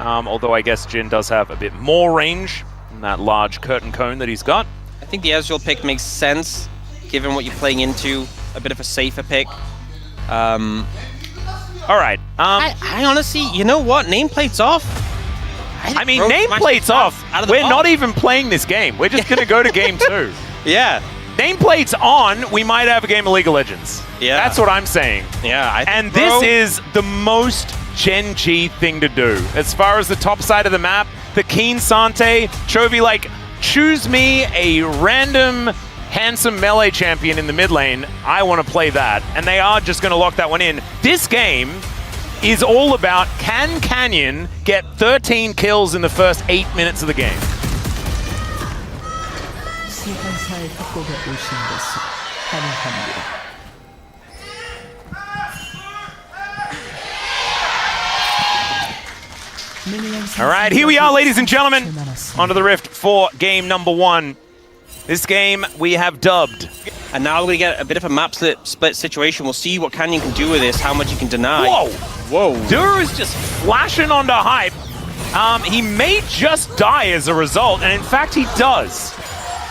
Although I guess Jin does have a bit more range in that large curtain cone that he's got. I think the Ezreal pick makes sense, given what you're playing into. A bit of a safer pick. All right. I honestly, you know what? Nameplate's off. I mean, nameplate's off. We're not even playing this game. We're just going to go to game 2. Yeah. Nameplate's on. We might have a game of League of Legends. Yeah. That's what I'm saying. Yeah. And this is the most GENG thing to do. As far as the top side of the map, the Keen Sante, Chovy, like, choose me a random handsome melee champion in the mid lane. I want to play that. And they are just going to lock that one in. This game is all about, can Canyon get 13 kills in the first 8 minutes of the game? All right, here we are, ladies and gentlemen, onto the Rift for game number 1. This game we have dubbed. And now we get a bit of a map split situation. We'll see what Canyon can do with this, how much he can deny. Whoa! Duru's just flashing onto hype. He may just die as a result, and in fact he does.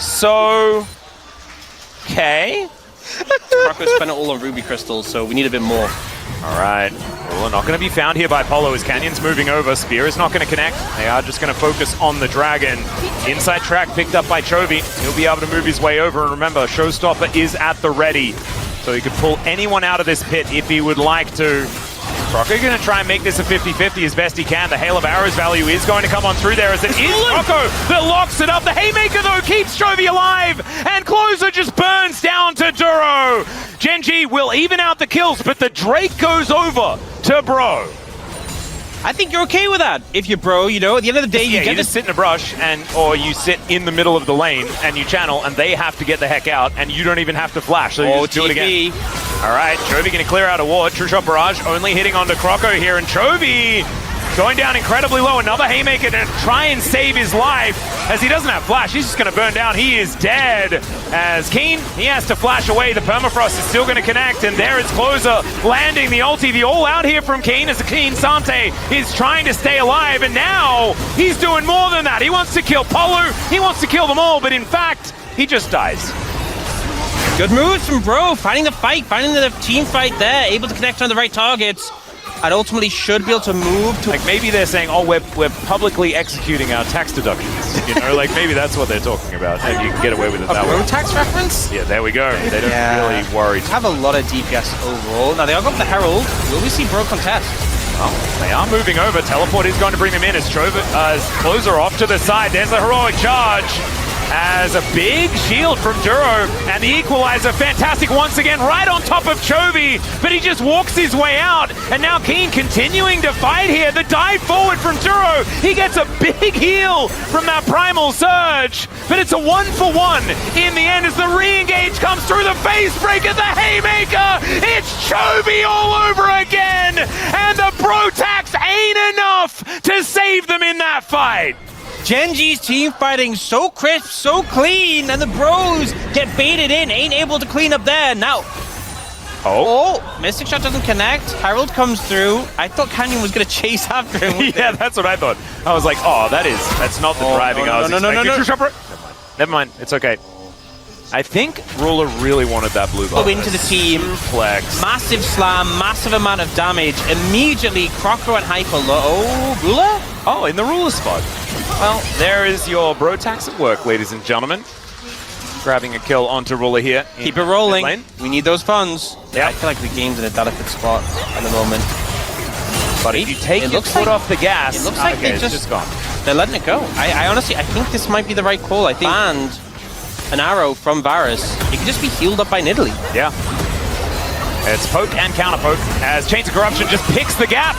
So, okay. Krakow spent it all on ruby crystals, so we need a bit more. All right. Well, not going to be found here by Polo as Canyon's moving over. Spear is not going to connect. They are just going to focus on the Dragon. Inside track picked up by Chovy. He'll be able to move his way over. And remember, Showstopper is at the ready. So he could pull anyone out of this pit if he would like to. Croco going to try and make this a 50-50 as best he can. The Hail of Arrows value is going to come on through there as it is Croco that locks it up. The Haymaker, though, keeps Chovy alive. And Closer just burns down to Duro. GENG will even out the kills, but the Drake goes over to Bro. I think you're okay with that. If you're Bro, you know, at the end of the day, you just sit in a brush, or you sit in the middle of the lane and you channel, and they have to get the heck out, and you don't even have to flash, so you just do it again. All right, Chovy going to clear out a ward. True Shot Barrage only hitting onto Croco here, and Chovy going down incredibly low. Another Haymaker to try and save his life, as he doesn't have flash. He's just going to burn down. He is dead. As Keen, he has to flash away. The Permafrost is still going to connect, and there is Closer landing the ulti. The all out here from Keen as the Keen Sante is trying to stay alive, and now he's doing more than that. He wants to kill Polu. He wants to kill them all, but in fact, he just dies. Good moves from Bro, finding the fight, finding the team fight there, able to connect on the right targets. And ultimately should be able to move to... Like, maybe they're saying, oh, we're publicly executing our tax deductions. You know, like, maybe that's what they're talking about, and you can get away with it that way. A tax reference? Yeah, there we go. They don't really worry. Have a lot of DPS overall. Now, they all got the Herald. Will we see Bro contest? Well, they are moving over. Teleport is going to bring them in as Closer off to the side. There's a heroic charge. As a big shield from Duro, and the equalizer, fantastic once again, right on top of Chovy, but he just walks his way out, and now Keen continuing to fight here. The dive forward from Duro, he gets a big heal from that Primal Surge, but it's a 1-for-1 in the end as the re-engage comes through the face breaker, the Haymaker, it's Chovy all over again, and the Bro tax ain't enough to save them in that fight. GENG's team fighting so crisp, so clean, and the Bros get baited in, ain't able to clean up there. Now, Mystic Shot doesn't connect. Herald comes through. I thought Canyon was going to chase after him. Yeah, that's what I thought. I was like, oh, that's not the driving I was expecting. Never mind, it's okay. I think Ruler really wanted that blue buff. Go into the team. Flex. Massive slam, massive amount of damage. Immediately, Croco and Hyper low. Ruler? Oh, in the Ruler spot. Well, there is your Bro tax at work, ladies and gentlemen. Grabbing a kill onto Ruler here. Keep it rolling. We need those funds. Yeah. I feel like the game's in a delicate spot at the moment. But if you take your foot off the gas, it looks like it's just gone. They're letting it go. I honestly, I think this might be the right call. I think banned an arrow from Varus. It can just be healed up by Nidalee. Yeah. It's poke and counter poke as Chains of Corruption just picks the gap.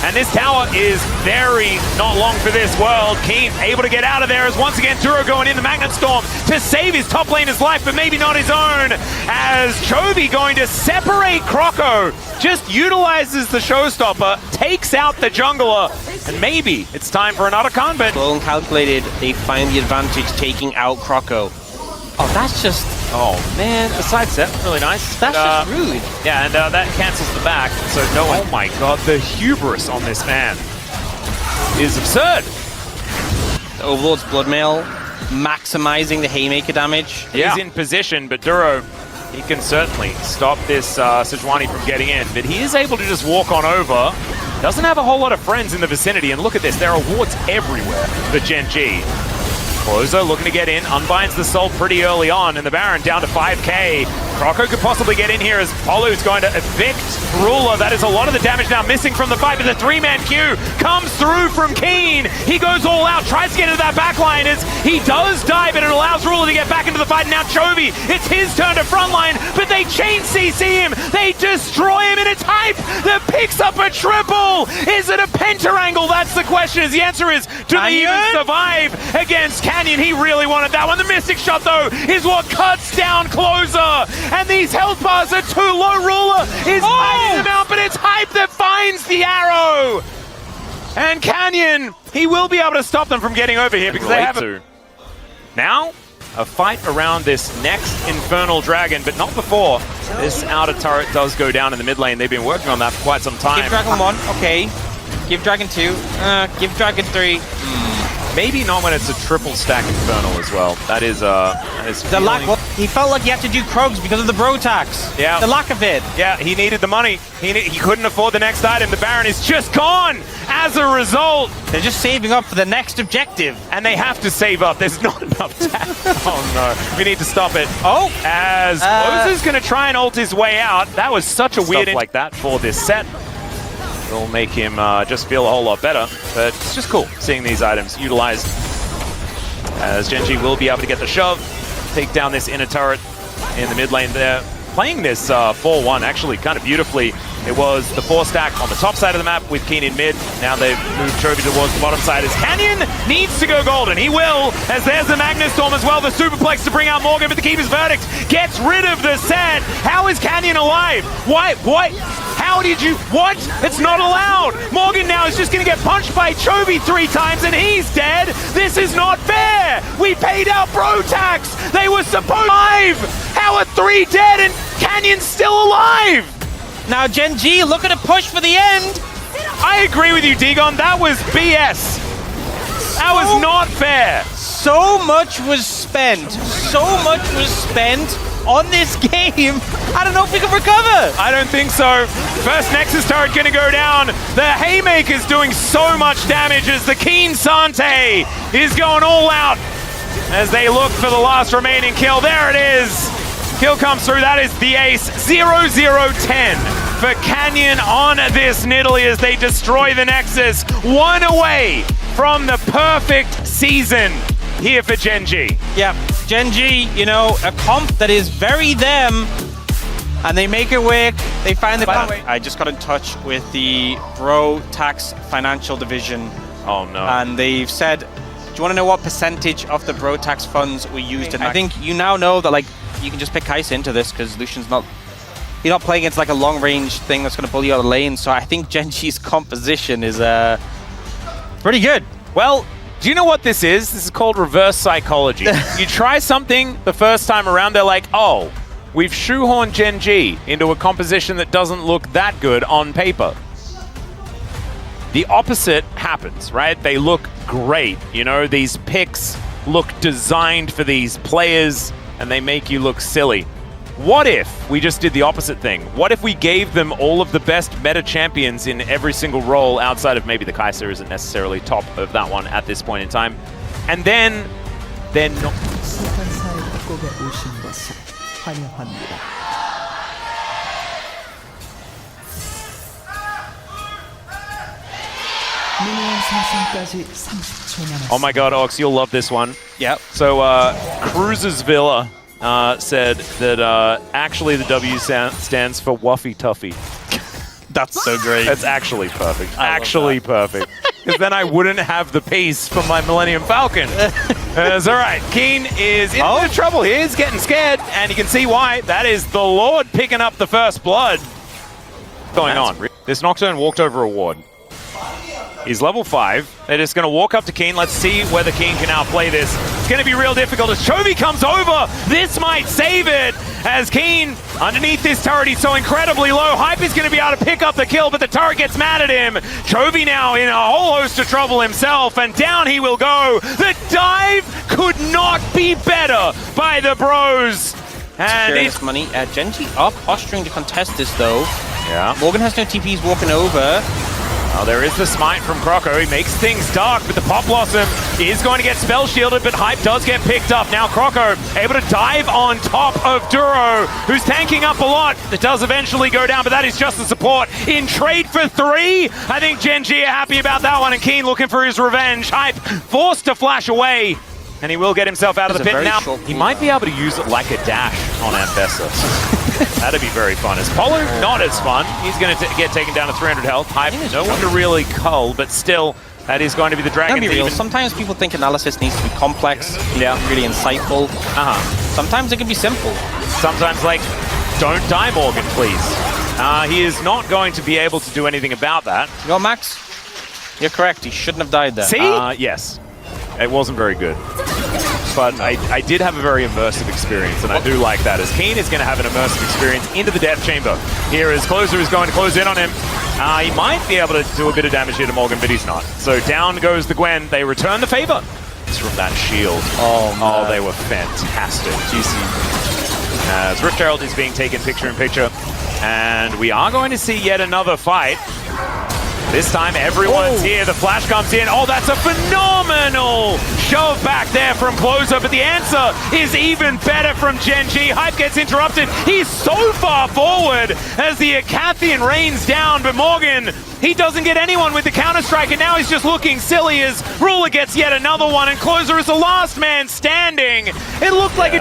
And this tower is very not long for this world. Keen able to get out of there as once again Duro going in the Magnet Storm to save his top laner's life, but maybe not his own. As Chovy going to separate Croco, just utilizes the Showstopper, takes out the jungler, and maybe it's time for another convent. Well and calculated, they find the advantage taking out Croco. Oh, that's just... Oh, man, the side step, really nice. That's just rude. Yeah, and that cancels the back, so no one... Oh my god, the hubris on this man. is absurd. The Overlord's Bloodmail maximizing the Haymaker damage. He's in position, but Duro, he can certainly stop this Sejuani from getting in, but he is able to just walk on over. Doesn't have a whole lot of friends in the vicinity, and look at this, there are wards everywhere for GENG. Clozo looking to get in, unbinds the soul pretty early on, and the Baron down to 5k. Croco could possibly get in here as Polu's going to evict Ruler. That is a lot of the damage now missing from the fight, but the three-man queue comes through from Keen. He goes all out, tries to get into that backline as he does die, but it allows Ruler to get back into the fight. And now Chovy, it's his turn to frontline, but they chain CC him. They destroy him, and it's Hype that picks up a triple. Is it a pentarangle? That's the question. The answer is, do they even survive against Canyon? He really wanted that one. The Mystic Shot, though, is what cuts down Closer. And these health bars are too low. Ruler is hiding them out, but it's Hype that finds the arrow. And Canyon, he will be able to stop them from getting over here because they have to. Now, a fight around this next Infernal Dragon, but not before this outer turret does go down in the mid lane. They've been working on that for quite some time. Give Dragon 1, okay. Give Dragon 2, give Dragon 3. Maybe not when it's a triple stack Infernal as well. That is the lack. Well, he felt like he had to do Krogs because of the bro tax. Yeah. The lack of it. Yeah, he needed the money. He couldn't afford the next item. The Baron is just gone as a result. They're just saving up for the next objective. And they have to save up. There's not enough time. Oh no, we need to stop it. Oh! As Closer's gonna try and ult his way out. That was such a weird like that for this set. It'll make him just feel a whole lot better, but it's just cool seeing these items utilized as GENG will be able to get the shove, take down this inner turret in the mid lane there. Playing this 4-1 actually kind of beautifully. It was the 4-stack on the top side of the map with Keen in mid. Now they've moved Chovy towards the bottom side as Canyon needs to go golden. He will, as there's the Magnus Storm as well. The Superplex to bring out Morgan, but the Keeper's Verdict gets rid of the set. How is Canyon alive? Why? What? How did you? What? It's not allowed. Morgan now is just going to get punched by Chovy 3 times and he's dead. This is not fair. We paid out bro tax. They were supposed to. How are 3 dead and Canyon's still alive? Now GENG looking to push for the end. I agree with you, Digon. That was BS. That was not fair. So much was spent. So much was spent on this game. I don't know if we can recover. I don't think so. First Nexus turret gonna go down. The Haymaker's doing so much damage as the Keen Sante is going all out as they look for the last remaining kill. There it is. Kill comes through. That is the ace. 0-0-10 for Canyon on this Nidalee as they destroy the Nexus. 1 away from the perfect season here for GENG. Yeah, GENG, you know, a comp that is very them, and they make it work. They find the way. I just got in touch with the Bro Tax Financial Division. Oh no. And they've said, do you want to know what percentage of the Bro Tax funds we used in? I think you now know that, like, you can just pick Kai'Sa into this because Lucian's not, you're not playing against like a long range thing that's going to pull you out of the lane. So I think GENG's composition is pretty good. Well, do you know what this is? This is called reverse psychology. You try something the first time around, they're like, oh, we've shoehorned GENG into a composition that doesn't look that good on paper. The opposite happens, right? They look great. You know, these picks look designed for these players and they make you look silly. What if we just did the opposite thing? What if we gave them all of the best meta champions in every single role outside of maybe the Kai'Sa isn't necessarily top of that one at this point in time, and then they're not. Oh my god, Ox, you'll love this one. Yep. So, Cruz's Villa said that actually the W stands for Wuffy Tuffy. That's so great. That's actually perfect. Actually perfect. Because then I wouldn't have the piece from my Millennium Falcon. It's all right. Keen is in trouble. He is getting scared, and you can see why. That is the Lord picking up the first blood. What's going on? This Nocturne walked over a ward. He's level 5. They're just going to walk up to Keen. Let's see whether Keen can outplay this. It's going to be real difficult as Chovy comes over. This might save it as Keen Underneath this turret, he's so incredibly low. Hype is going to be able to pick up the kill, but the turret gets mad at him. Chovy now in a whole host of trouble himself, and down he will go. The dive could not be better by the bros. And it's money. GENG are posturing to contest this, though. Yeah. Morgan has no TPs walking over. Oh, there is the smite from Croco. He makes things dark, but the Pop Blossom is going to get spell shielded, but Hype does get picked up. Now Croco able to dive on top of Duro, who's tanking up a lot. It does eventually go down, but that is just the support. In trade for 3, I think GENG are happy about that one, and Keen looking for his revenge. Hype forced to flash away, and he will get himself out of the pit. Now, he might be able to use it like a dash on Ambessa. That'd be very fun. As Polo, not as fun. He's going to get taken down to 300 health. Hype, no one to really cull, but still, that is going to be the Dragon's even. Sometimes people think analysis needs to be complex, really insightful. Sometimes it can be simple. Sometimes, like, don't die, Morgan, please. He is not going to be able to do anything about that. You know, Max, you're correct. He shouldn't have died there. See? Yes. It wasn't very good. But I did have a very immersive experience, and I do like that, as Keen is going to have an immersive experience into the Death Chamber. Here as Closer is going to close in on him. He might be able to do a bit of damage here to Morgan, but he's not. So down goes the Gwen. They return the favor. It's from that shield. Oh, they were fantastic. GC. As Rift Herald is being taken picture-in-picture. And we are going to see yet another fight. This time everyone's here, the flash comes in. Oh, that's a phenomenal shove back there from Closer, but the answer is even better from GENG. Hype gets interrupted. He's so far forward as the Acathian rains down, but Morgan, he doesn't get anyone with the counter-strike, and now he's just looking silly as Ruler gets yet another one, and Closer is the last man standing. It looked like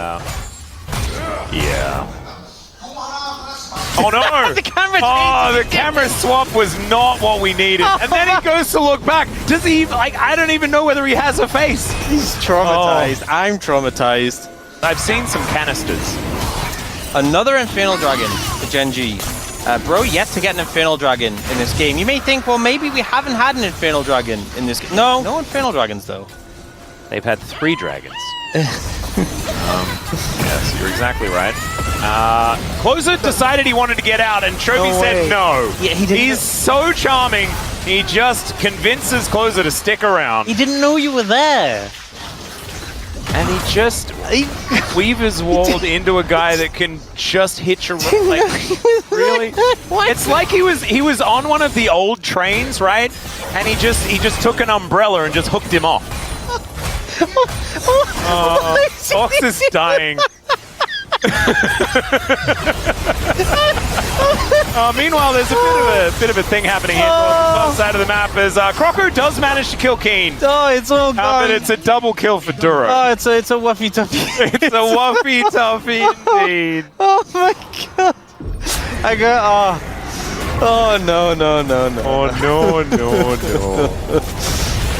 Oh no! The camera the camera swap was not what we needed. And then he goes to look back. Does he, I don't even know whether he has a face. He's traumatized. I'm traumatized. I've seen some canisters. Another Infernal Dragon for GENG. Bro, yet to get an Infernal Dragon in this game. You may think, well, maybe we haven't had an Infernal Dragon in this game. No Infernal Dragons, though. They've had 3 dragons. Yes, you're exactly right. Closer decided he wanted to get out, and Chovy said no. Yeah, he didn't. He's so charming. He just convinces Closer to stick around. He didn't know you were there. And he just Weaver's walled into a guy that can just hitch a really? It's like he was on one of the old trains, right? And he just took an umbrella and just hooked him off. Fox is dying. Meanwhile, there's a bit of a thing happening here on the side of the map as Croco does manage to kill Keen. Oh, it's all gone. But it's a double kill for Duro. Oh, it's a wuffy tuffy. It's a wuffy tuffy indeed. Oh my god. I got Oh no. Oh no.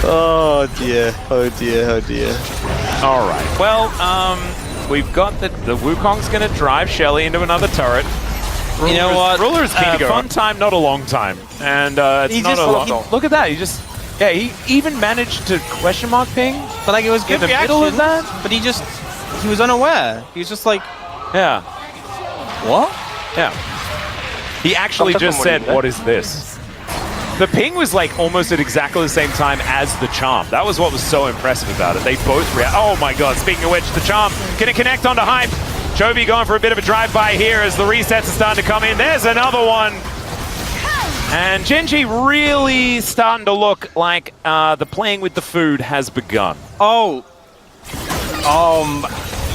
Oh dear. All right. Well, we've got the Wukong's going to drive Shelly into another turret. You know what? Ruler's keen to go. Fun time, not a long time. And it's not a long. Look at that. He even managed to question mark ping. But like it was good in the middle of that. But he was unaware. He was just like, yeah. What? Yeah. He actually just said, "What is this?" The ping was like almost at exactly the same time as the charm. That was what was so impressive about it. They both react. Oh my god, speaking of which, the charm gonna connect onto Hype. Chovy going for a bit of a drive-by here as the resets are starting to come in. There's another one. And GENG really starting to look like the playing with the food has begun.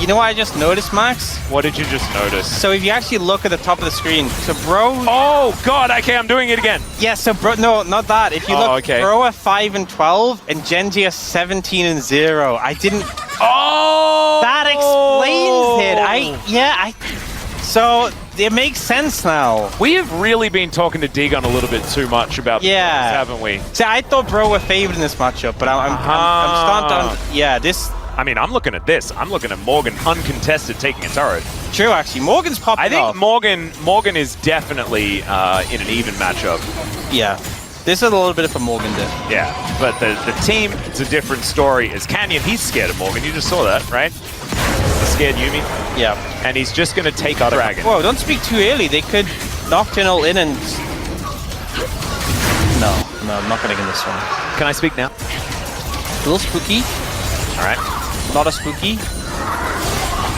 You know what I just noticed, Max? What did you just notice? So if you actually look at the top of the screen, so Bro... Oh, God, okay, I'm doing it again. Yeah, so Bro... No, not that. If you look, Bro are 5 and 12, and GENG are 17 and 0. I didn't... Oh! That explains it. So it makes sense now. We have really been talking to Dagon a little bit too much about this, haven't we? See, I thought Bro were favored in this matchup, but I'm starting to... Yeah, this... I mean, I'm looking at this. I'm looking at Morgan uncontested taking a turret. True, actually. Morgan's popping off. I think Morgan is definitely in an even matchup. Yeah. This is a little bit of a Morgan dip. Yeah, but the team, it's a different story. As Canyon, he's scared of Morgan. You just saw that, right? scared Yumi, Yeah. and he's just going to take our dragon. Whoa, don't speak too early. They could Nocturnal in and... No, I'm not getting in this one. Can I speak now? A little spooky. All right. Not a spooky.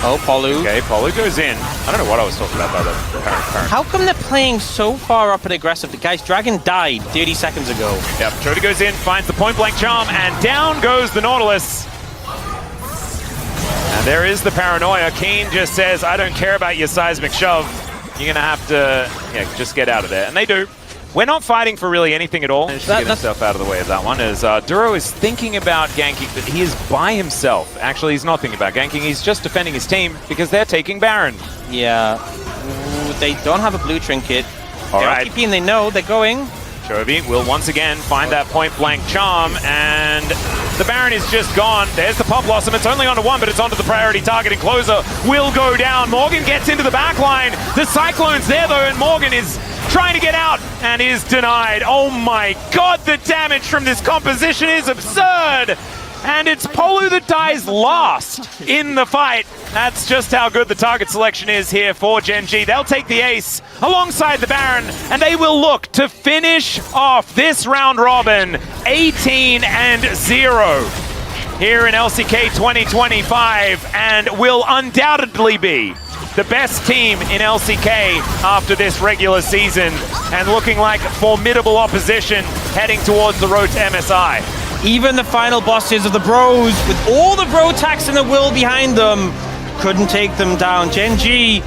Oh, Polu. Okay, Polu goes in. I don't know what I was talking about by the parent. How come they're playing so far up and aggressive? The guy's dragon died 30 seconds ago. Yep, Jody goes in, finds the point-blank charm, and down goes the Nautilus. And there is the paranoia. Keen just says, I don't care about your seismic shove. You're going to have to just get out of there. And they do. We're not fighting for really anything at all. Just get himself out of the way of that one. As Duro is thinking about ganking, but he is by himself. Actually, he's not thinking about ganking. He's just defending his team because they're taking Baron. Yeah. Ooh, they don't have a blue trinket. All they're right. RTP and they know they're going. Chovy will once again find that point-blank charm, and the Baron is just gone. There's the Pop Blossom. It's only onto one, but it's onto the priority targeting closer. Will go down. Morgan gets into the back line. The Cyclone's there, though, and Morgan is trying to get out and is denied. Oh my god, the damage from this composition is absurd! And it's Polu that dies last in the fight. That's just how good the target selection is here for GENG. They'll take the ace alongside the Baron, and they will look to finish off this round robin 18-0 here in LCK 2025, and will undoubtedly be the best team in LCK after this regular season, and looking like formidable opposition heading towards the road to MSI. Even the final bosses of the Bros, with all the Bro attacks in the will behind them, couldn't take them down. GENG,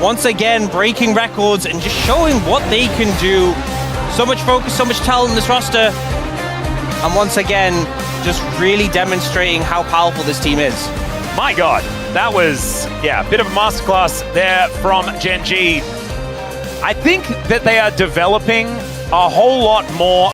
once again, breaking records and just showing what they can do. So much focus, so much talent in this roster. And once again, just really demonstrating how powerful this team is. My god, that was, a bit of a masterclass there from GENG. I think that they are developing a whole lot more